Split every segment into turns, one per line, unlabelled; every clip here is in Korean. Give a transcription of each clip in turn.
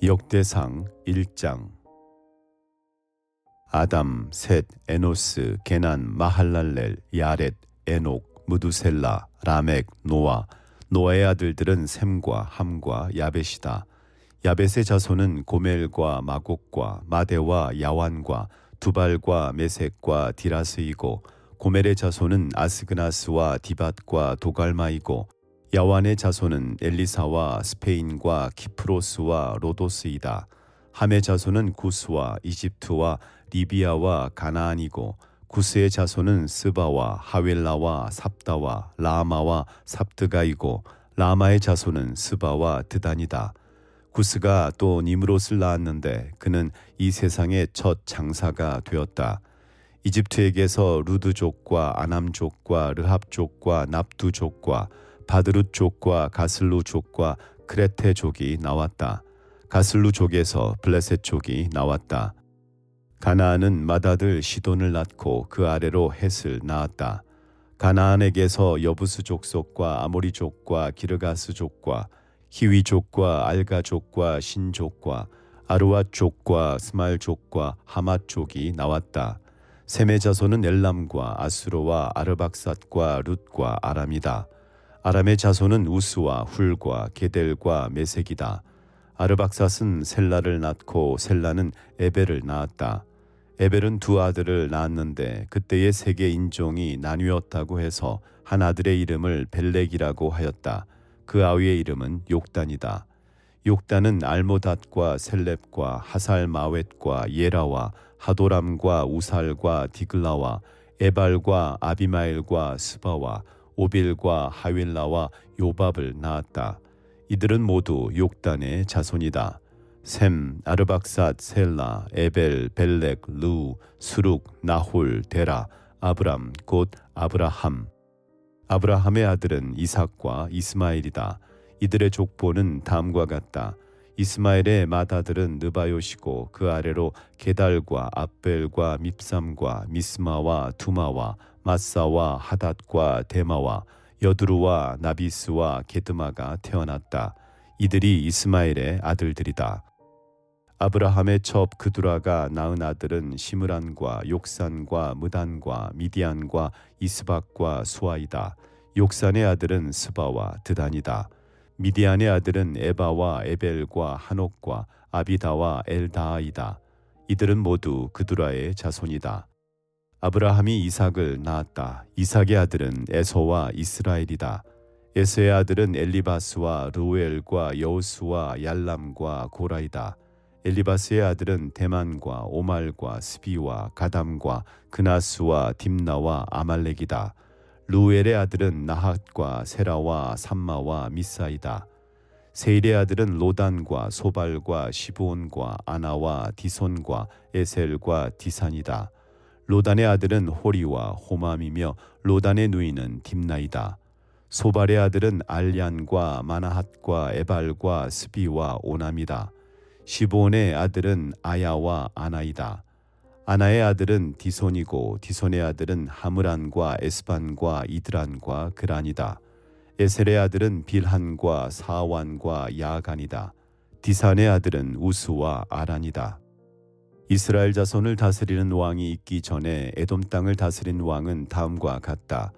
역대상 1장. 아담, 셋, 에노스, 게난, 마할랄렐, 야렛, 에녹, 무두셀라, 라멕, 노아. 노아의 아들들은 셈과 함과 야벳이다. 야벳의 자손은 고멜과 마곡과 마대와 야완과 두발과 메색과 디라스이고, 고멜의 자손은 아스그나스와 디밧과 도갈마이고, 야완의 자손은 엘리사와 스페인과 키프로스와 로도스이다. 함의 자손은 구스와 이집트와 리비아와 가나안이고, 구스의 자손은 스바와 하웰라와 삽다와 라마와 삽드가이고, 라마의 자손은 스바와 드단이다. 구스가 또 니므롯을 낳았는데 그는 이 세상의 첫 장사가 되었다. 이집트에게서 루드족과 아남족과 르합족과 납두족과 바드룻족과 가슬루족과 크레테족이 나왔다. 가슬루족에서 블레셋족이 나왔다. 가나안은 맏아들 시돈을 낳고 그 아래로 헷을 낳았다. 가나안에게서 여부스족 속과 아모리족과 기르가스족과 히위족과 알가족과 신족과 아르왓족과 스말족과 하맛족이 나왔다. 셈의 자손은 엘람과 아수르와 아르박삿과 룻과 아람이다. 아람의 자손은 우스와 훌과 게델과 메색이다. 아르박삿은 셀라를 낳고 셀라는 에벨을 낳았다. 에벨은 두 아들을 낳았는데 그때의 세계 인종이 나뉘었다고 해서 한 아들의 이름을 벨렉이라고 하였다. 그 아위의 이름은 욕단이다. 욕단은 알모닷과 셀렙과 하살마웻과 예라와 하도람과 우살과 디글라와 에발과 아비마엘과 스바와 오빌과 하윌라와 요밥을 낳았다. 이들은 모두 욕단의 자손이다. 셈, 아르박삿, 셀라, 에벨, 벨렉, 루, 수룩, 나홀, 데라, 아브람, 곧 아브라함. 아브라함의 아들은 이삭과 이스마엘이다. 이들의 족보는 다음과 같다. 이스마엘의 맏아들은 느바요시고 그 아래로 게달과 압벨과 밉삼과 미스마와 두마와 마사와 하닷과 데마와 여두루와 나비스와 게드마가 태어났다. 이들이 이스마엘의 아들들이다. 아브라함의 첩 그두라가 낳은 아들은 시므란과 욕산과 무단과 미디안과 이스박과 수아이다. 욕산의 아들은 스바와 드단이다. 미디안의 아들은 에바와 에벨과 한옥과 아비다와 엘다아이다. 이들은 모두 그두라의 자손이다. 아브라함이 이삭을 낳았다. 이삭의 아들은 에서와 이스라엘이다. 에서의 아들은 엘리바스와 르우엘과 여우스와 얄람과 고라이다. 엘리바스의 아들은 데만과 오말과 스비와 가담과 그나스와 딥나와 아말렉이다. 루엘의 아들은 나핫과 세라와 삼마와 미사이다. 세일의 아들은 로단과 소발과 시브온과 아나와 디손과 에셀과 디산이다. 로단의 아들은 호리와 호맘이며 로단의 누이는 딥나이다. 소발의 아들은 알얀과 마나핫과 에발과 스비와 오남이다. 시브온의 아들은 아야와 아나이다. 아나의 아들은 디손이고 디손의 아들은 하므란과 에스반과 이드란과 그란이다. 에셀의 아들은 빌한과 사완과 야간이다. 디산의 아들은 우스와 아란이다. 이스라엘 자손을 다스리는 왕이 있기 전에 에돔 땅을 다스린 왕은 다음과 같다.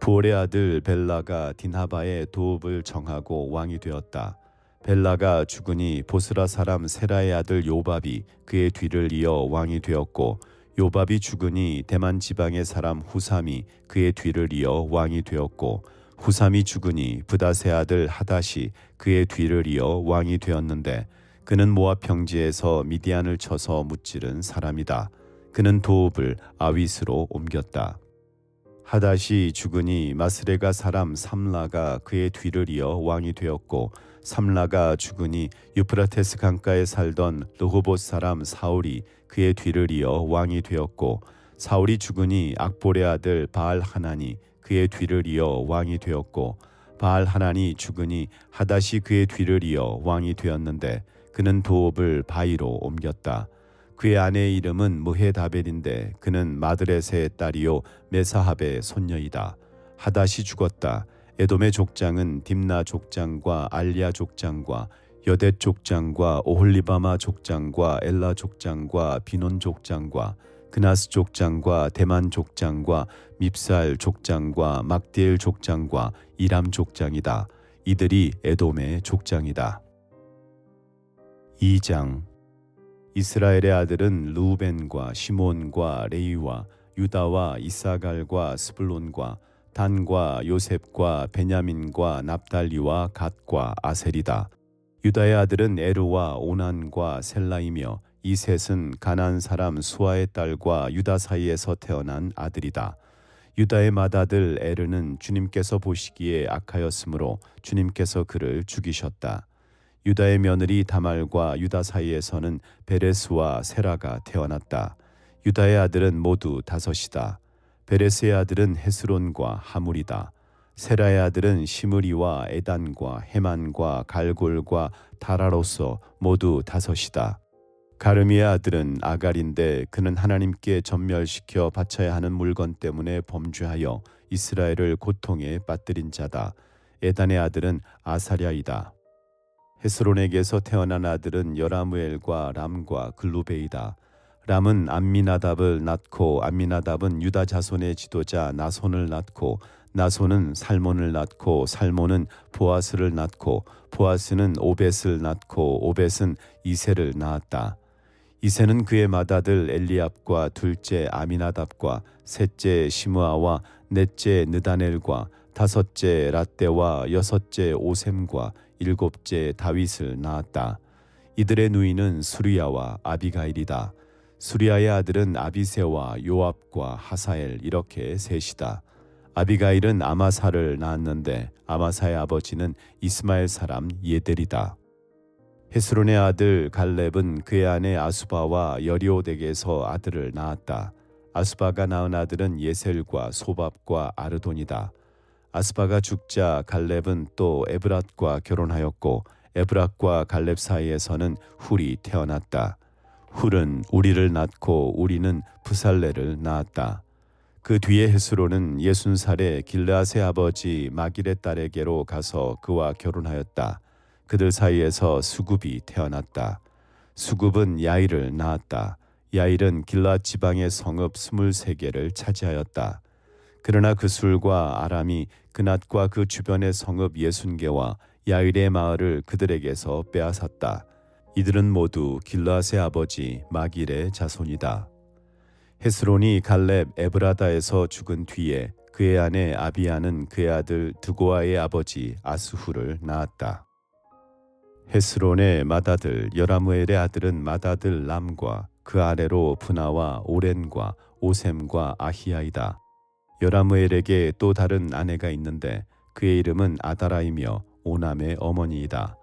부올의 아들 벨라가 딘하바의 도읍을 정하고 왕이 되었다. 벨라가 죽으니 보스라 사람 세라의 아들 요밥이 그의 뒤를 이어 왕이 되었고, 요밥이 죽으니 대만 지방의 사람 후삼이 그의 뒤를 이어 왕이 되었고, 후삼이 죽으니 브닷의 아들 하닷이 그의 뒤를 이어 왕이 되었는데, 그는 모압 평지에서 미디안을 쳐서 무찌른 사람이다. 그는 도읍을 아윗으로 옮겼다. 하닷이 죽으니 마스레가 사람 삼라가 그의 뒤를 이어 왕이 되었고, 삼라가 죽으니 유프라테스 강가에 살던 르호봇 사람 사울이 그의 뒤를 이어 왕이 되었고, 사울이 죽으니 악볼의 아들 바알 하나니 그의 뒤를 이어 왕이 되었고, 바알 하나니 죽으니 하닷이 그의 뒤를 이어 왕이 되었는데 그는 도읍을 바이로 옮겼다. 그의 아내의 이름은 무헤다벨인데 그는 마드레세의 딸이요 메사합의 손녀이다. 하닷이 죽었다. 에돔의 족장은 딥나 족장과 알리아 족장과 여대 족장과 오홀리바마 족장과 엘라 족장과 비논 족장과 그나스 족장과 대만 족장과 밉살 족장과 막디엘 족장과 이람 족장이다. 이들이 에돔의 족장이다. 2장. 이스라엘의 아들은 르우벤과 시몬과 레위와 유다와 이사갈과 스불론과 단과 요셉과 베냐민과 납달리와 갓과 아셀이다. 유다의 아들은 에르와 오난과 셀라이며 이 셋은 가나안 사람 수아의 딸과 유다 사이에서 태어난 아들이다. 유다의 맏아들 에르는 주님께서 보시기에 악하였으므로 주님께서 그를 죽이셨다. 유다의 며느리 다말과 유다 사이에서는 베레스와 세라가 태어났다. 유다의 아들은 모두 5이다. 베레스의 아들은 헤스론과 하물이다. 세라의 아들은 시므리와 에단과 헤만과 갈골과 다라로서 모두 5이다. 가르미의 아들은 아갈인데 그는 하나님께 전멸시켜 바쳐야 하는 물건 때문에 범죄하여 이스라엘을 고통에 빠뜨린 자다. 에단의 아들은 아사랴이다. 헤스론에게서 태어난 아들은 여라무엘과 람과 글루베이다. 람은 암미나답을 낳고 암미나답은 유다 자손의 지도자 나손을 낳고 나손은 살몬을 낳고 살몬은 보아스를 낳고 보아스는 오벳을 낳고 오벳은 이세를 낳았다. 이세는 그의 맏아들 엘리압과 둘째 아미나답과 셋째 시므아와 넷째 느다넬과 다섯째 라떼와 여섯째 오셈과 일곱째 다윗을 낳았다. 이들의 누이는 수리야와 아비가일이다. 수리야의 아들은 아비새와 요압과 하사엘 이렇게 셋이다. 아비가일은 아마사를 낳았는데 아마사의 아버지는 이스마엘 사람 예델이다. 헤스론의 아들 갈렙은 그의 아내 아수바와 여리오덱에서 아들을 낳았다. 아수바가 낳은 아들은 예셀과 소밥과 아르돈이다. 아스바가 죽자 갈렙은 또 에브랏과 결혼하였고 에브랏과 갈렙 사이에서는 훌이 태어났다. 훌은 우리를 낳고 우리는 부살레를 낳았다. 그 뒤에 헤스론은 60살에 길르앗의 아버지 마길의 딸에게로 가서 그와 결혼하였다. 그들 사이에서 수굽이 태어났다. 수굽은 야일을 낳았다. 야일은 길르앗 지방의 성읍 23개를 차지하였다. 그러나 그 술과 아람이 그낫과 그 주변의 성읍 60개와 야일의 마을을 그들에게서 빼앗았다. 이들은 모두 길르앗의 아버지 마길의 자손이다. 헤스론이 갈렙 에브라다에서 죽은 뒤에 그의 아내 아비야는 그의 아들 드고아의 아버지 아스후를 낳았다. 헤스론의 맏아들 여라무엘의 아들은 맏아들 람과 그 아래로 브나와 오렌과 오셈과 아히야이다. 여라무엘에게 또 다른 아내가 있는데 그의 이름은 아다라이며 오남의 어머니이다.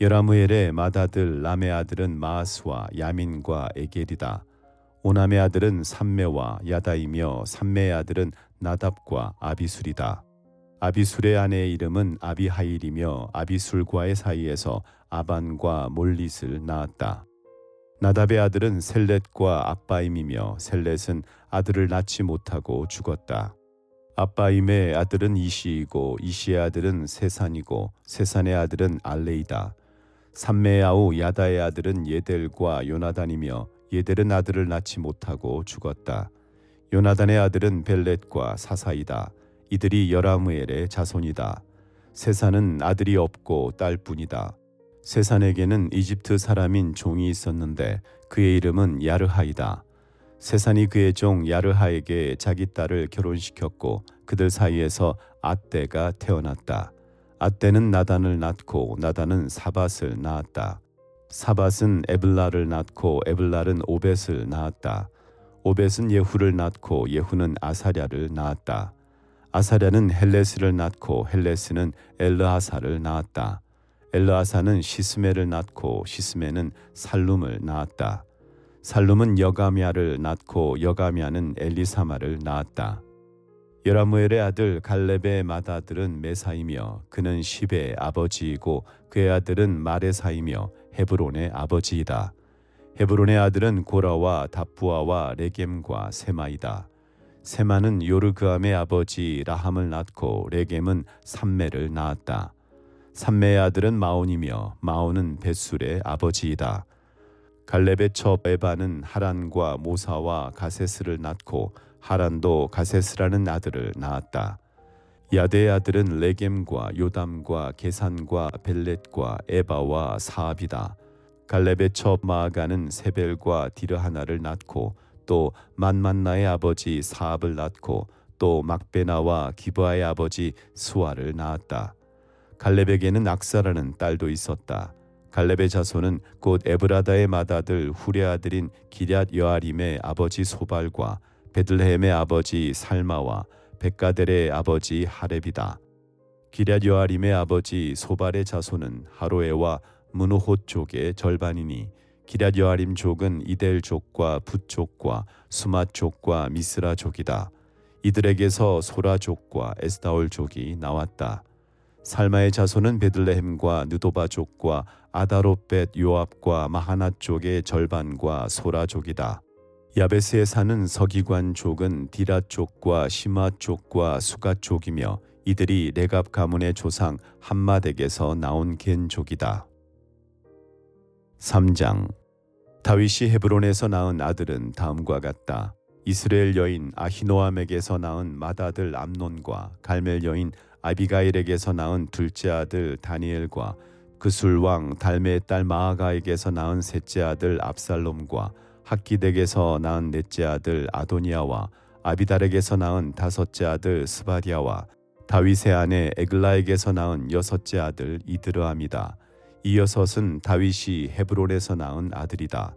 여라무엘의 맏아들 람의 아들은 마아스와 야민과 에겔이다. 오남의 아들은 삼메와 야다이며 삼메의 아들은 나답과 아비술이다. 아비술의 아내의 이름은 아비하일이며 아비술과의 사이에서 아반과 몰릿을 낳았다. 나답의 아들은 셀렛과 아빠임이며 셀렛은 아들을 낳지 못하고 죽었다. 아빠임의 아들은 이시이고 이시의 아들은 세산이고 세산의 아들은 알레이다. 삼메의 아우 야다의 아들은 예델과 요나단이며 예델은 아들을 낳지 못하고 죽었다. 요나단의 아들은 벨렛과 사사이다. 이들이 여라무엘의 자손이다. 세산은 아들이 없고 딸뿐이다. 세산에게는 이집트 사람인 종이 있었는데 그의 이름은 야르하이다. 세산이 그의 종 야르하에게 자기 딸을 결혼시켰고 그들 사이에서 앗대가 태어났다. 앗대는 나단을 낳고 나단은 사밧을 낳았다. 사밧은 에블라를 낳고 에블랄은 오벳을 낳았다. 오벳은 예후를 낳고 예후는 아사랴를 낳았다. 아사랴는 헬레스를 낳고 헬레스는 엘르하사를 낳았다. 엘르하사는 시스메를 낳고 시스메는 살룸을 낳았다. 살룸은 여가미아를 낳고 여가미아는 엘리사마를 낳았다. 여라무엘의 아들 갈렙의 맏아들은 메사이며 그는 십의 아버지이고 그의 아들은 마레사이며 헤브론의 아버지이다. 헤브론의 아들은 고라와 다푸아와 레겜과 세마이다. 세마는 요르그암의 아버지 라함을 낳고 레겜은 삼메를 낳았다. 삼매의 아들은 마온이며 마온은 벳술의 아버지이다. 갈렙의 첩 에바는 하란과 모사와 가세스를 낳고 하란도 가세스라는 아들을 낳았다. 야대의 아들은 레겜과 요담과 게산과 벨렛과 에바와 사압이다. 갈렙의 첩 마아가는 세벨과 디르하나를 낳고 또 만만나의 아버지 사압을 낳고 또 막베나와 기브아의 아버지 스와를 낳았다. 갈렙에게는 악사라는 딸도 있었다. 갈렙의 자손은 곧 에브라다의 맏아들 후레 아들인 기럇 여아림의 아버지 소발과 베들레헴의 아버지 살마와 백가델의 아버지 하렙이다. 기럇 여아림의 아버지 소발의 자손은 하로에와 문호홑 족의 절반이니 기럇 여아림 족은 이델 족과 붓 족과 수맛 족과 미스라 족이다. 이들에게서 소라 족과 에스다올 족이 나왔다. 살마의 자손은 베들레헴과 느도바 족과 아다롯벳 요압과 마하나 족의 절반과 소라 족이다. 야베스에 사는 서기관 족은 디라 족과 시마 족과 수가 족이며 이들이 레갑 가문의 조상 함맛에게서 나온 겐 족이다. 3장. 다윗이 헤브론에서 낳은 아들은 다음과 같다. 이스라엘 여인 아히노암에게서 낳은 맏아들 암논과 갈멜 여인 아비가일에게서 낳은 둘째 아들 다니엘과 그술 왕 달메의 딸 마아가에게서 낳은 셋째 아들 압살롬과 학기덱에서 낳은 넷째 아들 아도니아와 아비달에게서 낳은 다섯째 아들 스바디아와 다윗의 아내 에글라에게서 낳은 여섯째 아들 이드르암이다. 이 여섯은 다윗이 헤브론에서 낳은 아들이다.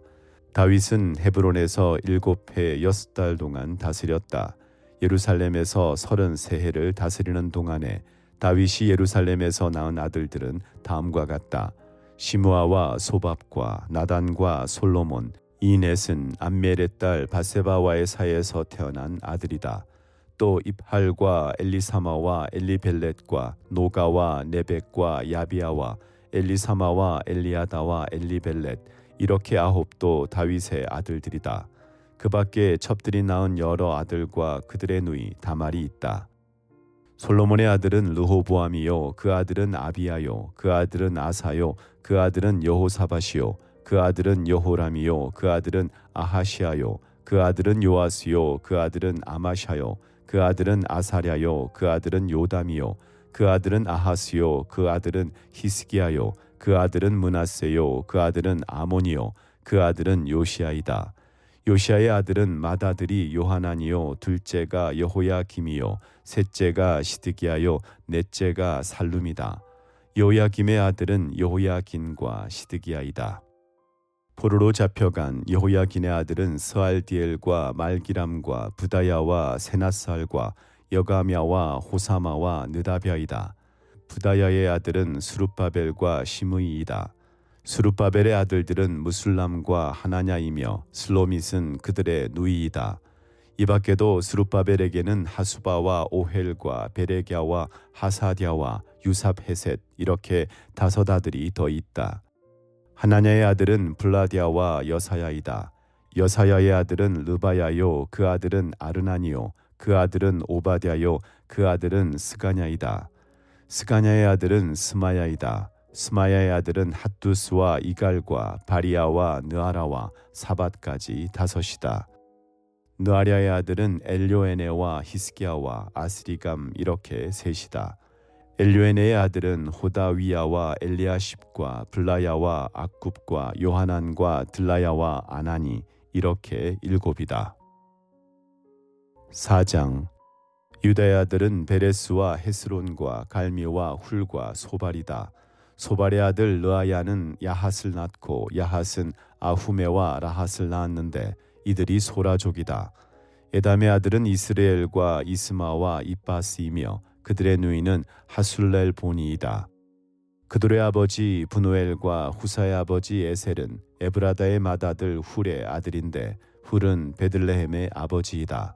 다윗은 헤브론에서 7해 6달 동안 다스렸다. 예루살렘에서 33해를 다스리는 동안에 다윗이 예루살렘에서 낳은 아들들은 다음과 같다. 시므아와 소밥과 나단과 솔로몬, 이 넷은 암멜의 딸 바세바와의 사이에서 태어난 아들이다. 또 입할과 엘리사마와 엘리벨렛과 노가와 네벡과 야비아와 엘리사마와 엘리아다와 엘리벨렛, 이렇게 9도 다윗의 아들들이다. 그 밖에 첩들이 낳은 여러 아들과 그들의 누이 다말이 있다. 솔로몬의 아들은 르호보암이요, 그 아들은 아비야요, 그 아들은 아사요, 그 아들은 여호사밧이요, 그 아들은 여호람이요, 그 아들은 아하시아요, 그 아들은 요아스요, 그 아들은 아마샤요, 그 아들은 아사랴요, 그 아들은 요담이요, 그 아들은 아하스요, 그 아들은 히스기야요, 그 아들은 므낫세요, 그 아들은 아몬이요, 그 아들은 요시아이다. 요시아의 아들은 맏아들이 요하나니요, 둘째가 여호야김이요, 셋째가 시드기야요, 넷째가 살룸이다. 여호야김의 아들은 여호야긴과 시드기야이다. 포로로 잡혀간 여호야긴의 아들은 스알디엘과 말기람과 부다야와 세나살과 여가мя와 호사마와 느다벼이다. 부다야의 아들은 수룹바벨과 시므이이다. 수룹바벨의 아들들은 무술람과 하나냐이며 슬로밋은 그들의 누이이다. 이 밖에도 수룹바벨에게는 하수바와 오헬과 베레갸와 하사디아와 유삽헤셋, 이렇게 5 아들이 더 있다. 하나냐의 아들은 블라디아와 여사야이다. 여사야의 아들은 르바야요, 그 아들은 아르나니요, 그 아들은 오바댜요, 그 아들은 스가냐이다. 스가냐의 아들은 스마야이다. 스마야의 아들은 핫두스와 이갈과 바리아와 느아라와 사밧까지 5이다. 느아랴의 아들은 엘료에네와 히스기야와 아스리감, 이렇게 3이다. 엘료에네의 아들은 호다위야와 엘리아십과 블라야와 악굽과 요하난과 들라야와 아나니, 이렇게 7이다. 4장. 유다의 아들은 베레스와 헤스론과 갈미와 훌과 소발이다. 소발의 아들 르아야는 야핫을 낳고 야핫은 아후메와 라핫을 낳았는데 이들이 소라족이다. 에담의 아들은 이스라엘과 이스마와 이빠스이며 그들의 누이는 하술렐 보니이다. 그들의 아버지 분우엘과 후사의 아버지 에셀은 에브라다의 맏아들 훌의 아들인데 훌은 베들레헴의 아버지이다.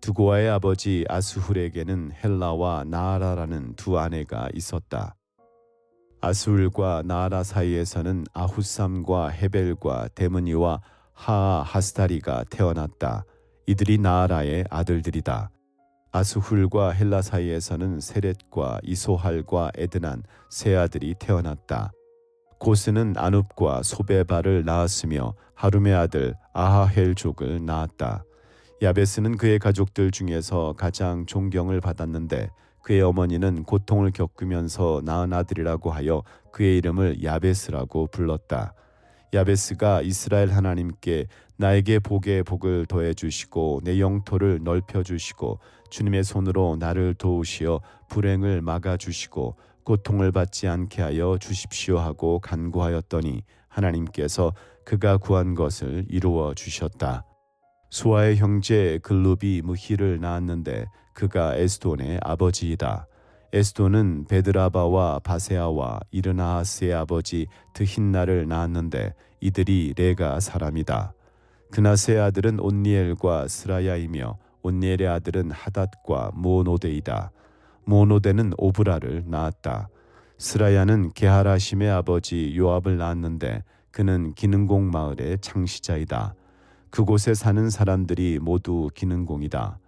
두고아의 아버지 아스훌에게는 헬라와 나아라라는 2 아내가 있었다. 아스훌과 나아라 사이에서는 아후삼과 헤벨과 데므니와 하아 하스다리가 태어났다. 이들이 나아라의 아들들이다. 아스훌과 헬라 사이에서는 세렛과 이소할과 에드난 세 아들이 태어났다. 고스는 아눕과 소베바를 낳았으며 하룸의 아들 아하헬족을 낳았다. 야베스는 그의 가족들 중에서 가장 존경을 받았는데 그의 어머니는 고통을 겪으면서 낳은 아들이라고 하여 그의 이름을 야베스라고 불렀다. 야베스가 이스라엘 하나님께 나에게 복에 복을 더해 주시고 내 영토를 넓혀 주시고 주님의 손으로 나를 도우시어 불행을 막아 주시고 고통을 받지 않게 하여 주십시오 하고 간구하였더니 하나님께서 그가 구한 것을 이루어 주셨다. 수아의 형제 글룹이 무히를 낳았는데 그가 에스돈의 아버지이다. 에스돈은 베드라바와 바세아와 이르나하스의 아버지 드힌나를 낳았는데 이들이 레가 사람이다. 그나스의 아들은 온니엘과 스라야이며 온니엘의 아들은 하닷과 무오노데이다. 무오노데는 오브라를 낳았다. 스라야는 게하라심의 아버지 요압을 낳았는데 그는 기능공 마을의 창시자이다. 그곳에 사는 사람들이 모두 기능공이다.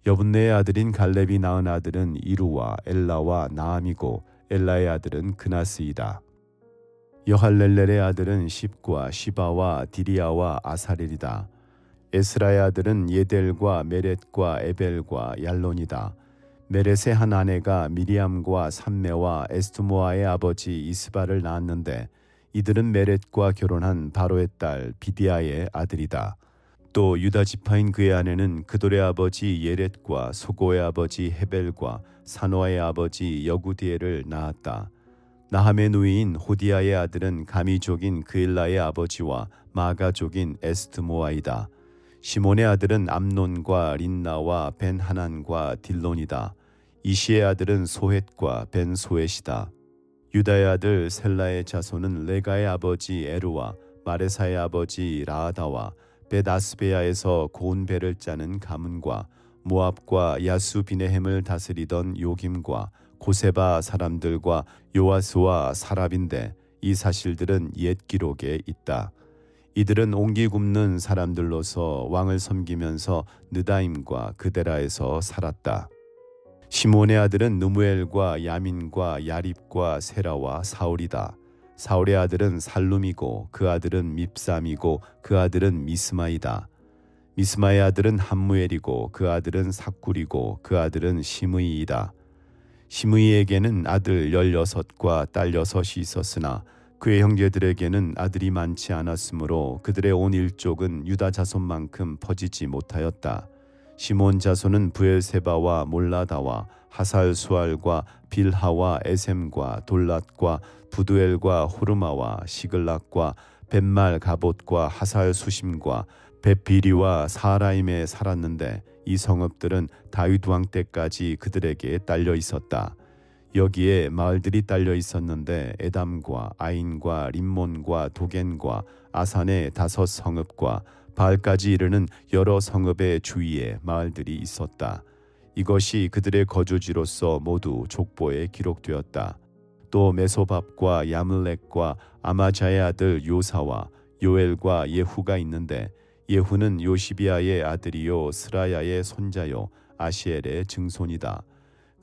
여분네의 아들인 갈렙이 낳은 아들은 이루와 엘라와 나암이고 엘라의 아들은 그나스이다. 여할렐렐의 아들은 십과 시바와 디리아와 아사렐이다. 에스라의 아들은 예델과 메렛과 에벨과 얄론이다. 메렛의 한 아내가 미리암과 삼메와 에스트모아의 아버지 이스바를 낳았는데 이들은 메렛과 결혼한 바로의 딸 비디아의 아들이다. 또 유다 지파인 그의 아내는 그돌의 아버지 예렛과 소고의 아버지 헤벨과 사노아의 아버지 여구디엘을 낳았다. 나함의 누이인 호디아의 아들은 가미족인 그일라의 아버지와 마가족인 에스트모아이다. 시몬의 아들은 암논과 린나와 벤하난과 딜론이다. 이시의 아들은 소헷과 벤소헷이다. 유다의 아들 셀라의 자손은 레가의 아버지 에루와 마레사의 아버지 라아다와 벳아스베야에서 고운 배를 짜는 가문과 모압과 야수 비네헴을 다스리던 요김과 고세바 사람들과 요아스와 사랍인데 이 사실들은 옛 기록에 있다. 이들은 옹기 굽는 사람들로서 왕을 섬기면서 느다임과 그데라에서 살았다. 시몬의 아들은 느무엘과 야민과 야립과 세라와 사울이다. 사울의 아들은 살룸이고 그 아들은 밉삼이고 그 아들은 미스마이다. 미스마의 아들은 함무엘이고 그 아들은 삭굴이고 그 아들은 시므이이다. 시므이에게는 아들 16과 딸 6이 있었으나 그의 형제들에게는 아들이 많지 않았으므로 그들의 온 일족은 유다 자손만큼 퍼지지 못하였다. 시몬 자손은 부엘세바와 몰라다와 하살수알과 빌하와 에셈과 돌랏과 부두엘과 호르마와 시글락과 벳말 가봇과 하살수심과 벳비리와 사라임에 살았는데 이 성읍들은 다윗 왕 때까지 그들에게 딸려 있었다. 여기에 마을들이 딸려 있었는데 에담과 아인과 림몬과 도겐과 아산의 5 성읍과 바알까지 이르는 여러 성읍의 주위에 마을들이 있었다. 이것이 그들의 거주지로서 모두 족보에 기록되었다. 또 메소밥과 야물렉과 아마자의 아들 요사와 요엘과 예후가 있는데 예후는 요시비아의 아들이요 스라야의 손자요 아시엘의 증손이다.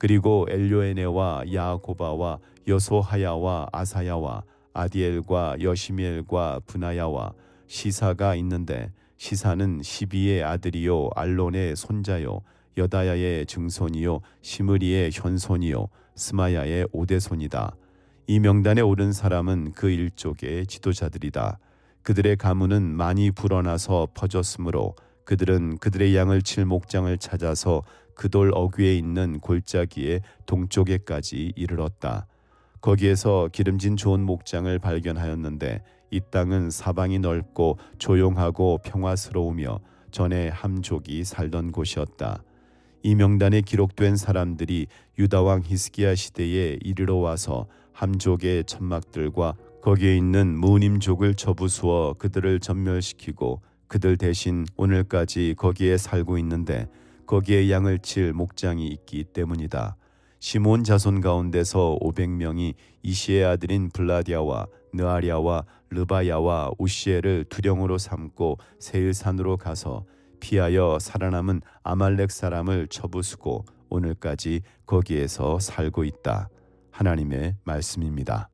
그리고 엘요에네와 야고바와 여소하야와 아사야와 아디엘과 여시미엘과 브나야와 시사가 있는데 시사는 시비의 아들이요 알론의 손자요 여다야의 증손이요 시므리의 현손이요 스마야의 오대손이다. 이 명단에 오른 사람은 그 일족의 지도자들이다. 그들의 가문은 많이 불어나서 퍼졌으므로 그들은 그들의 양을 칠 목장을 찾아서 그 돌 어귀에 있는 골짜기의 동쪽에까지 이르렀다. 거기에서 기름진 좋은 목장을 발견하였는데 이 땅은 사방이 넓고 조용하고 평화스러우며 전에 함족이 살던 곳이었다. 이 명단에 기록된 사람들이 유다 왕 히스기야 시대에 이르러 와서 함족의 천막들과 거기에 있는 무님족을 쳐부수어 그들을 전멸시키고 그들 대신 오늘까지 거기에 살고 있는데 거기에 양을 칠 목장이 있기 때문이다. 시몬 자손 가운데서 500명이 이시의 아들인 블라디아와 느아리아와 르바야와 우시엘을 두령으로 삼고 세일산으로 가서 피하여 살아남은 아말렉 사람을 쳐부수고 오늘까지 거기에서 살고 있다. 하나님의 말씀입니다.